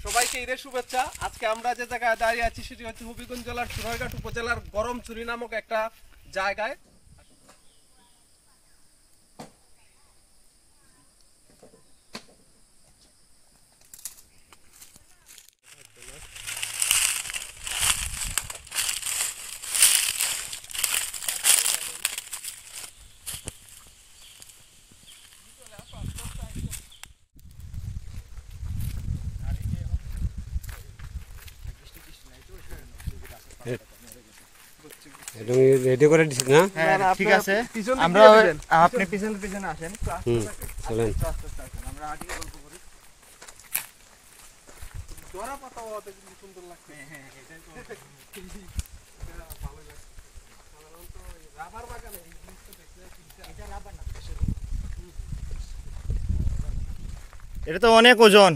সবাইকে ঈদের শুভেচ্ছা। আজকে আমরা যে জায়গায় দাঁড়িয়ে আছি সেটি হচ্ছে হবিগঞ্জ জেলার সোনারঘাট উপজেলার গরমছড়ি নামক একটা জায়গায়। রেডি করে দিচ্ছি না? হ্যাঁ ঠিক আছে, আমরা আপনি পিছনে পিছনে আসেন, চলেন। আমরা আগে গল্প করি। জরা পাতা হওয়াতে কিন্তু সুন্দর লাগছে। হ্যাঁ এটাই তো এটা ভালো লাগছে। সাধারণত রাবার বাগানে এই জিনিসটা দেখলে এটা রাবার না, এটা তো অনেক ওজন।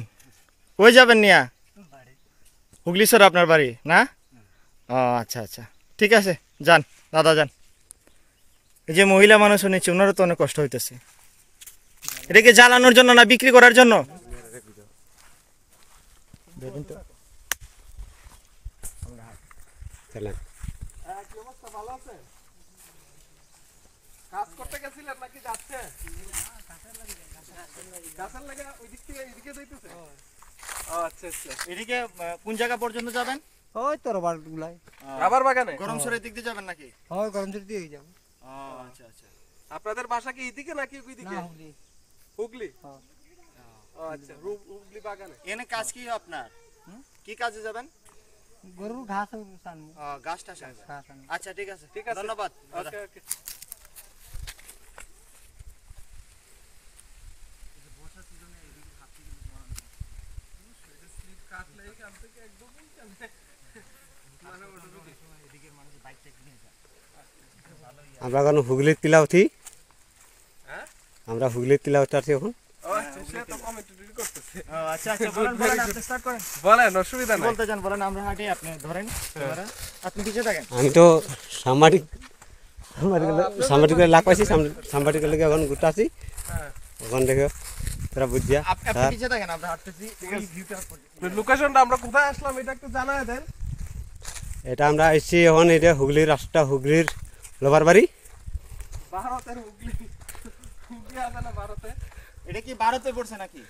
কই যাবেন নিয়া? হুগলি স্যার আপনার বাড়ি না? ও আচ্ছা আচ্ছা, ঠিক আছে, যান দাদা যান। এই যে মহিলা মানুষ নিচ্ছে, ওনারও তো অনেক কষ্ট হইতেছে। এটাকে জ্বালানোর জন্য না বিক্রি করার জন্য? চলেন। কি অবস্থা, ভালো আছে? কাজ করতে গেছিলেন নাকি যাচ্ছে? গাছের লাগা ওই দিক থেকে এদিকে যাইতেছে? আচ্ছা আচ্ছা। এদিকে কোন জায়গা পর্যন্ত যাবেন? ওই তোর বার গুলাই রাবার বাগানে? গরমসরের দিক দিয়ে যাবেন নাকি? হয় গরম জল দিয়ে যাবো ও আচ্ছা আচ্ছা। আপনাদের বাসা কি এদিকে নাকি ওই দিকে? না হুগলি হুগলি? হ্যাঁ। ও আচ্ছা, হুগলি বাগানে। এনে কাজ কি আপনার? কি কাজে যাবেন? গরুর ঘাস আনবো গাছটা সামনে। ঘাস আনবো আচ্ছা ঠিক আছে, ঠিক আছে, ধন্যবাদ। ওকে ওকে। আমরা এখন হুগলির টিলা উঠি। হ্যাঁ? আমরা হুগলির টিলা উঠতে এখন। ও আচ্ছা, সে তো কমেন্ট্রি করতেছে। আচ্ছা আচ্ছা, বলেন বলেন, আপনি স্টার্ট করেন। বলেন, অসুবিধা নাই। বলতে যান, বলেন, আমরা হাঁটি, আপনি ধরেন ক্যামেরা, আপনি পিছিয়ে থাকেন। আমি তো সাংবাদিক সাংবাদিকের লাগ পাইছি, সাংবাদিকের লেগে এখন ঘুরতে আসি। হ্যাঁ। ওখান থেকে তোরা বুঝিয়া আপনি পিছিয়ে থাকেন, আমরা হাঁটতেছি ওই ভিউটা পর্যন্ত। লোকেশনটা আমরা কোথায় আসলাম এটা একটু জানায় দেন। এটা আমরা এসেছি এখন, এটা হুগলির রাস্তা, হুগলির লোবার বাড়ি। ভারতের হুগলি। হুগলি আছে না ভারতে? এটা কি ভারতে পড়ছে নাকি?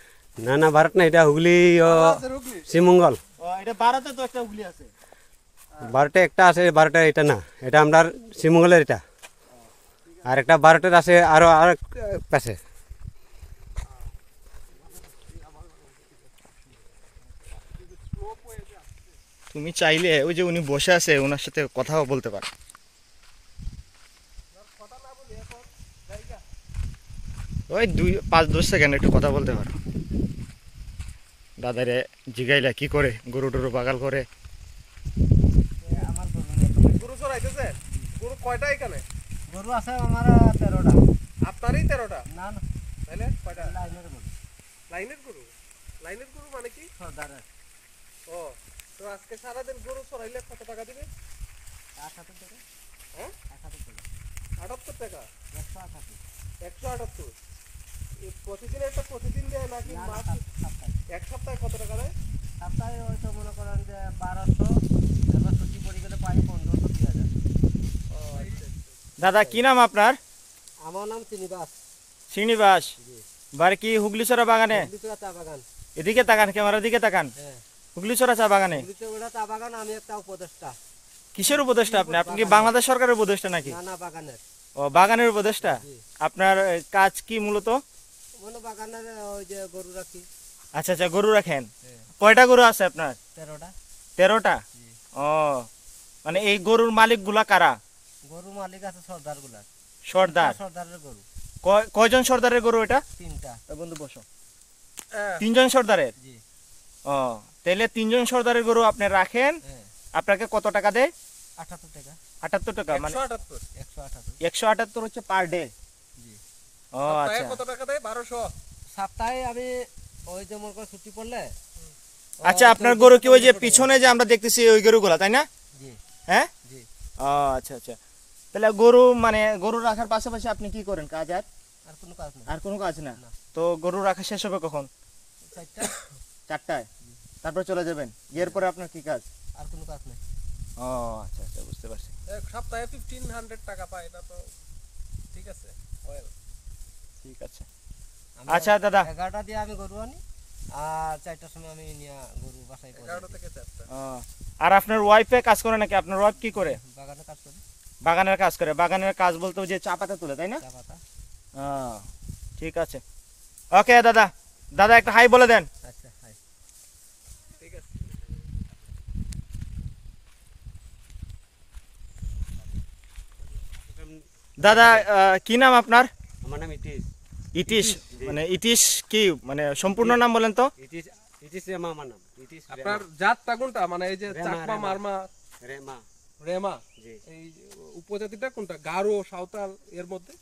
না না, ভারত না, এটা হুগলি ভারতের হুগলি। শ্রীমঙ্গল। ও এটা ভারতে তো একটা হুগলি আছে। ভারতে একটা আছে, ভারতে এটা না, এটা আমরা শ্রীমঙ্গলের এটা। আর একটা ভারতের আছে আরো আর পাশে। তুমি চাইলে ওই যে উনি বসে আছে ওনার সাথে কথাও বলতে পারো। ওই 5-10 সেকেন্ড একটু কথা বলতে পারো। দাদারে জিগাইলা কি করে গরু টরু বাগাল করে। আমার গরু গরু চড়াইতেছে? গরু কয়টা এখানে? গরু আছে আমার 13টা। আপনারই 13টা? না না, তাহলে কয়টা? লাইনের গরু লাইনের গরু? লাইনের গরু মানে কি? সর্দারের ও, তো আজকে সারাদিন গরু চড়াইলে কত টাকা দিবে? 78 টাকা। হ্যাঁ? 78 টাকা, 78 টাকা? 178। 178? প্রতিদিন একটা প্রতিদিন দেয় নাকি না মাস? সপ্তাহে এক সপ্তাহে কত টাকা দেয়? সপ্তাহে হয়তো মনে করেন যে 1200, এবার ছুটি পড়ে গেলে পাই 1500, 2000। ও আচ্ছা। দাদা কি নাম আপনার? আমার নাম শ্রীনিবাস। শ্রীনিবাস, বাড়ি কি হুগলিছড়া বাগানে? হুগলিচড়া চা বাগান। এদিকে তাকান, ক্যামেরার দিকে তাকান। হ্যাঁ, হুগলিছড়া চা বাগানে হুগলিচড়া চা বাগান। আমি একটা উপদেষ্টা। কিসের উপদেষ্টা আপনি? আপনি কি বাংলাদেশ সরকারের উপদেষ্টা নাকি? না না, বাগানের। ও বাগানের উপদেষ্টা। জি। আপনার কাজ কি মূলত? মনে বাগানের ওই যে গরু রাখি। আচ্ছা আচ্ছা, গরু রাখেন। কয়টা গরু আছে আপনার? 13টা। 13টা? ও, মানে এই গরুর মালিক গুলা কারা? গরু মালিক আছে সর্দার গুলার। সর্দার? সর্দারের গরু কয়জন সর্দারের গরু এটা? 3টা। বন্ধু বসো। হ্যাঁ। 3জন সর্দারের? জি। ও, তাহলে 3জন সর্দারের গরু আপনি রাখেন। হ্যাঁ, আপনাকে কত টাকা দেয়? 78 টাকা। 78 টাকা, মানে 178? 178। 178 হচ্ছে পার ডে। জি। ও সপ্তাহে আচ্ছা কত টাকা দেয়? 1200? সপ্তাহে আমি ওই যে মনে করেন ছুটি পড়লে। আচ্ছা, আপনার গরু কি ওই যে পিছনে যে আমরা দেখতেছি ওই গরুগুলা, তাই না? জি হ্যাঁ। জি। ও আচ্ছা আচ্ছা, তাহলে গরু মানে গরু রাখার পাশাপাশি আপনি কি করেন কাজ? আর কোনো কাজ নেই। আর কোনো কাজ না? না। তো গরু রাখা শেষ হবে কখন? 4টা। 4টায়? তারপর চলে যাবেন, এরপরে আপনার কি কাজ? আর কোনো কাজ নেই। ও আচ্ছা আচ্ছা, বুঝতে পারছি। এক সপ্তাহে 1500 টাকা পায়, এটা তো ঠিক আছে। ওয়েল, ঠিক আছে। আমি আচ্ছা দাদা, 11টা দিয়ে আমি গরু আনি, আর 4টার সময় আমি নিয়ে গরু বাসায় পৌঁছে 11টা দিই। থেকে 4টা। আর আপনার ওয়াইফে কাজ করে নাকি? আপনার ওয়াইফ কি করে? বাগানে কাজ করি, বাগানের কাজ করে। বাগানের কাজ বলতে ওই যে চা পাতা তুলে, তাই না? চা পাতা। ঠিক আছে। ওকে দাদা, দাদা একটা হাই বলে দেন। আচ্ছা, হাই। ঠিক আছে। দাদা কি নাম আপনার? আমার নাম ইটিশ। ইতিশ, জি। মানে ইতিশ কি মানে সম্পূর্ণ নাম বলেন তো? ইটিশ, ইটিশ রেমা আমার নাম। ইটিশ আপনার জাতটা কোনটা, মানে এই যে রেমা, চাকমা, রেমা। মারমা, রেমা। রেমা, জি। এই উপজাতিটা কোনটা, গারো, সাঁওতাল এর মধ্যে?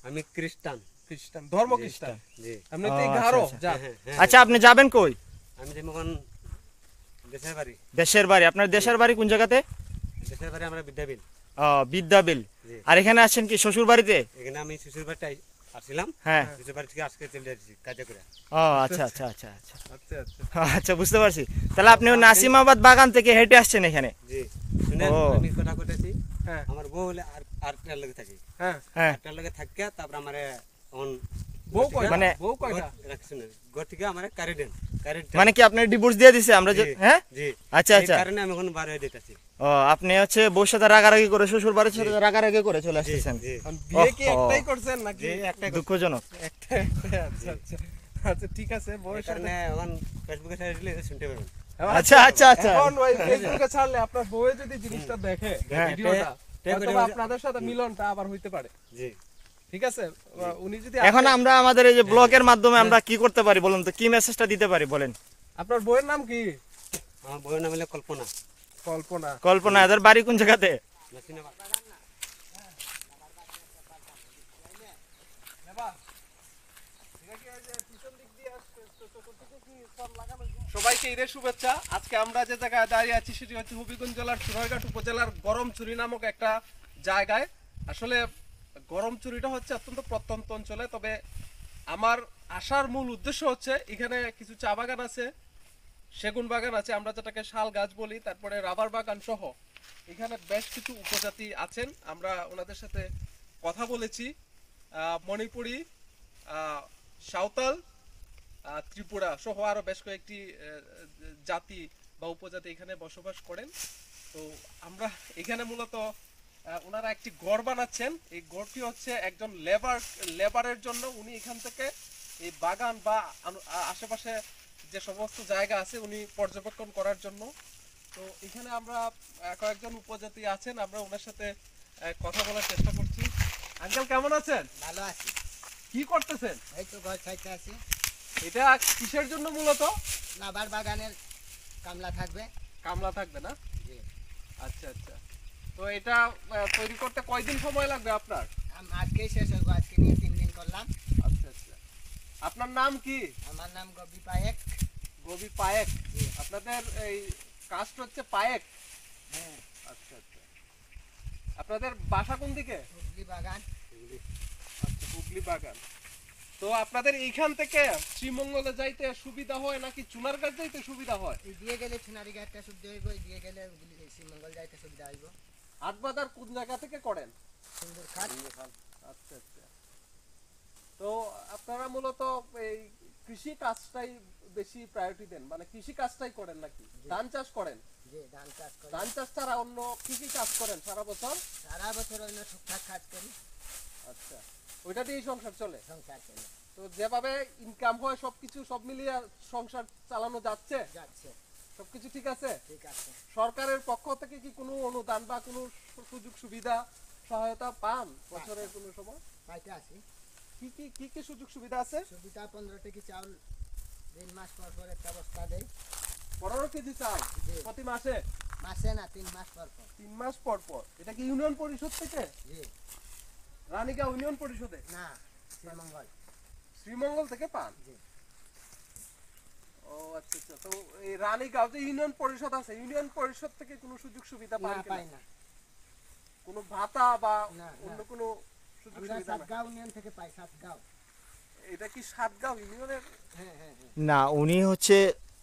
আমি খ্রিস্টান। খ্রিস্টান, ধর্ম জি, খ্রিস্টান। জি। আপনি তো এই ও, আচ্ছা, গারো আচ্ছা। জাত। হ্যাঁ, হ্যাঁ, আচ্ছা, আপনি যাবেন কই? আমি যেমন দেশের বাড়ি। দেশের বাড়ি? আপনার দেশের বাড়ি কোন জায়গাতে? দেশের বাড়ি আমরা বিদ্যাবিল। বিদ্যাবিল। জি। আর এখানে আছেন কি শ্বশুর বাড়িতে? এখানে আমি শ্বশুর বাড়িতে আসছিলাম, হ্যাঁ। শ্বশুর বাড়ি থেকে আজকে চলে যাচ্ছি কাজে করে। ও আচ্ছা আচ্ছা আচ্ছা আচ্ছা আচ্ছা আচ্ছা। আচ্ছা, বুঝতে পারছি। তাহলে আপনি ওই নাসিমাবাদ বাগান থেকে হেঁটে আসছেন এখানে? জি। শুনেন, ও। আমি কথা কইতেছি, হ্যাঁ আমার বউ হলে আরটার লগে থাকি। হ্যাঁ। হ্যাঁ। আরটার লগে থাকিয়া তারপর আমারে অন বউ কয়টা? মানে- বউ কয়টা? শুনেন, ঘর থেকে আমারে কারি দেন, কারি দেন। মানে কি আপনার ডিভোর্স দিয়ে দিছে আমরা যে? জি, হ্যাঁ, জি। আচ্ছা এই আচ্ছা। কারণে আমি এখন বার হয়ে যেতেছি। ও, আপনি হচ্ছে বউর সাথে রাগারাগি করে, শ্বশুর বাড়ির সাথে রাগারাগি করে চলে জি, আসতেছেন? জি। এখন বিয়ে কি ওহো। একটাই করছেন নাকি? জি, একটাই কথা। দুঃখজনক। একটাই। আচ্ছা আচ্ছা। আচ্ছা, ঠিক আছে, এই বউয়ের সাথে। কারণে এখন ফেসবুকে ছেড়ে দিলে শুনতে পাবেন। আচ্ছা আচ্ছা আচ্ছা। এখন ওই ফেসবুকে ছাড়লে আপনার বউয়ে যদি জিনিসটা দেখে, হ্যাঁ। ভিডিওটা, ট্যাগ হয়তো করে বা বলে- আপনাদের সাথে মিলনটা আবার হইতে পারে। জি। ঠিক আছে, উনি যদি এখন আমরা আমাদের এই যে ব্লগের মাধ্যমে আমরা কি করতে পারি বলুন তো? কি মেসেজটা দিতে পারি বলেন? আপনার বউয়ের নাম কি? আমার বউয়ের নাম হলো কল্পনা। কল্পনা। কল্পনা, এদের বাড়ি কোন জায়গাতে? সবাইকে ঈদের শুভেচ্ছা। আজকে আমরা যে জায়গায় দাঁড়িয়ে আছি সেটি হচ্ছে হবিগঞ্জ জেলার সোনারঘাট উপজেলার গরমচুরি নামক একটা জায়গায়। আসলে গরমচুরিটা হচ্ছে অত্যন্ত প্রত্যন্ত অঞ্চলে, তবে আমার আসার মূল উদ্দেশ্য হচ্ছে এখানে কিছু চা বাগান আছে, সেগুন বাগান আছে, আমরা যেটাকে শাল গাছ বলি, তারপরে রাবার বাগান সহ এখানে বেশ কিছু উপজাতি আছেন। আমরা ওনাদের সাথে কথা বলেছি। মণিপুরি, সাঁওতাল, ত্রিপুরা সহ আরো বেশ কয়েকটি জাতি বা উপজাতি এখানে বসবাস করেন। তো আমরা এখানে মূলত ওনারা একটি গড় বানাচ্ছেন। এই গড়টি হচ্ছে একজন লেবারের জন্য। উনি এখান থেকে এই বাগান বা আশেপাশে যে সমস্ত জায়গা আছে উনি পর্যবেক্ষণ করার জন্য। তো এখানে আমরা কয়েকজন উপজাতি আছেন, আমরা ওনার সাথে কথা বলার চেষ্টা করছি। আঙ্কেল কেমন আছেন? ভালো আছি, কি করতেছেন? এই তো ঘর ছাইতে আছি। এটা কিসের জন্য মূলত? লাবার বাগানের কামলা থাকবে। কামলা থাকবে না? জি। আচ্ছা আচ্ছা। তো এটা তৈরি করতে কয়দিন সময় লাগবে আপনার? আজকেই শেষ হইব, আজকে নিয়ে 3 দিন করলাম। আচ্ছা আচ্ছা। আপনার নাম কি? আমার নাম গবি পায়েক। গবি পায়েক। জি। আপনাদের এই কাস্ট হচ্ছে পায়েক? হ্যাঁ, আচ্ছা আচ্ছা। আপনাদের বাসা কোন দিকে? হুগলি বাগান। আচ্ছা, হুগলি বাগান। তো আপনাদের এইখান থেকে শ্রীমঙ্গলে যাইতে সুবিধা হয় নাকি চুনারঘাট যাইতে সুবিধা হয়? এই দিয়ে গেলে সোনারি ঘাটটা সুবিধা হইব, এই দিয়ে গেলে শ্রীমঙ্গল যাইতে সুবিধা হইব। হাটবাজার কোন জায়গা থেকে করেন? সুন্দর খাট। আচ্ছা আচ্ছা। তো আপনারা মূলত এই কৃষি কাজটাই বেশি প্রায়োরিটি দেন, মানে কৃষি কাজটাই করেন নাকি? ধান চাষ করেন? যে ধান চাষ করি, ধান চাষ ছাড়া অন্য কি কি কাজ করেন সারা বছর? সারা বছর অন্য টুকটাক কাজ করি, আচ্ছা, ওইটা দিয়েই সংসার চলে? সংসার চলে তো যেভাবে ইনকাম হয় সবকিছু সব মিলিয়ে সংসার চালানো যাচ্ছে? যাচ্ছে। সবকিছু ঠিক আছে? ঠিক আছে। সরকারের পক্ষ থেকে কি কোনো অনুদান বা কোনো সুযোগ সুবিধা সহায়তা পান বছরের কোনো সময়? পাইতে আছি। কি কি কি কি সুযোগ সুবিধা আছে? সুবিধা 15 টাকা চাউল 3 মাস পর পর একটা বস্তা দেয়। 15 কেজি চাল জি। প্রতি মাসে? মাসে না, 3 মাস পর পর। 3 মাস পর পর। এটা কি ইউনিয়ন পরিষদ থেকে? জি। রানীগাঁও ইউনিয়ন পরিষদে? না, শ্রীমঙ্গল। শ্রীমঙ্গল থেকে পান? জি। ও আচ্ছা আচ্ছা। তো এই রানীগাঁও যে ইউনিয়ন পরিষদ আছে, ইউনিয়ন পরিষদ থেকে কোনো সুযোগ সুবিধা না, পান পাই কিনা? না। কোনো ভাতা বা না, অন্য না। কোনো সুযোগ আমরা সুবিধা না? সাতগাঁও ইউনিয়ন থেকে পাই, সাতগাঁও। এটা কি সাতগাঁও ইউনিয়নের? হ্যাঁ হ্যাঁ হ্যাঁ। না, উনি হচ্ছে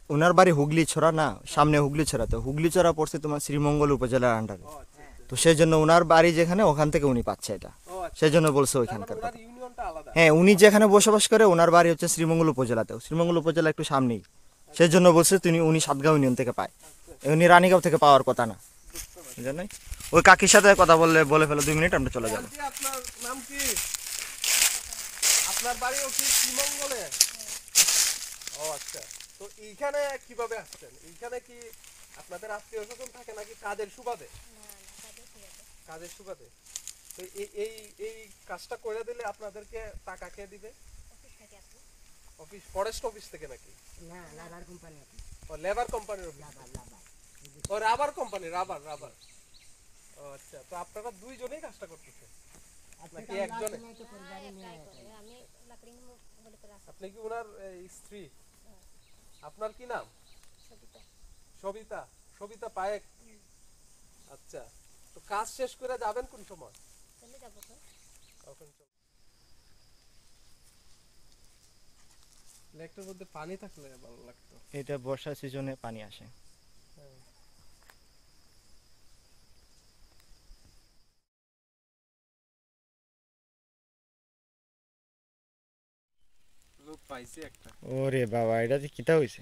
ওনার বাড়ি হুগলি ছড়া না, সামনে হুগলি ছড়া, তো হুগলি ছড়া পড়ছে তোমার শ্রীমঙ্গল উপজেলার আন্ডারে। ও আচ্ছা আচ্ছা। তো সেই জন্য ওনার বাড়ি যেখানে ওখান থেকে উনি পাচ্ছে এটা, ও আচ্ছা। সেই জন্য বলছে তার ওইখানকার মানে কথা। ওনার ইউনিয়নটা আলাদা। হ্যাঁ, উনি যেখানে বসবাস করে ওনার বাড়ি হচ্ছে শ্রীমঙ্গল উপজেলাতেও, শ্রীমঙ্গল উপজেলা একটু সামনেই, সেই জন্য বলছে উনি সাতগাঁও ইউনিয়ন থেকে পায়, উনি রানীগাঁও থেকে পাওয়ার কথা না, জানেন। ওই কাকির সাথে কথা বলে ফেলো 2 মিনিট, আমরা চলে যাবো। আন্টি, আপনার নাম কি? আপনার বাড়িও কি শ্রীমঙ্গলে? ও আচ্ছা। তো এইখানে কিভাবে আসছেন? এইখানে কি আপনাদের আত্মীয় স্বজন থাকে নাকি কাজের সুবাদে? কাজের সুবাদে। তো এই এই কাজটা করে দিলে আপনাদেরকে টাকা কে দিবে? অফিস, ফরেস্ট অফিস থেকে নাকি? না লাভার কোম্পানি আছে। ও লেবার কোম্পানির অফিস। ও রাবার কোম্পানি, রাবার। ও আচ্ছা। তো আপনারা দুইজনেই কাজটা করতেছেন নাকি একজনে? আপনি কি ওনার স্ত্রী? আপনার কি নাম? সবিতা। সবিতা পায়েক। আচ্ছা। তো কাজ শেষ করে যাবেন কোন সময়? কখন চলে? লেকটার মধ্যে পানি থাকলে ভালো লাগতো। এটা বর্ষা সিজনে পানি আসে। পাইছি একটা। ওরে বাবা, এটা যে কিতা হইছে।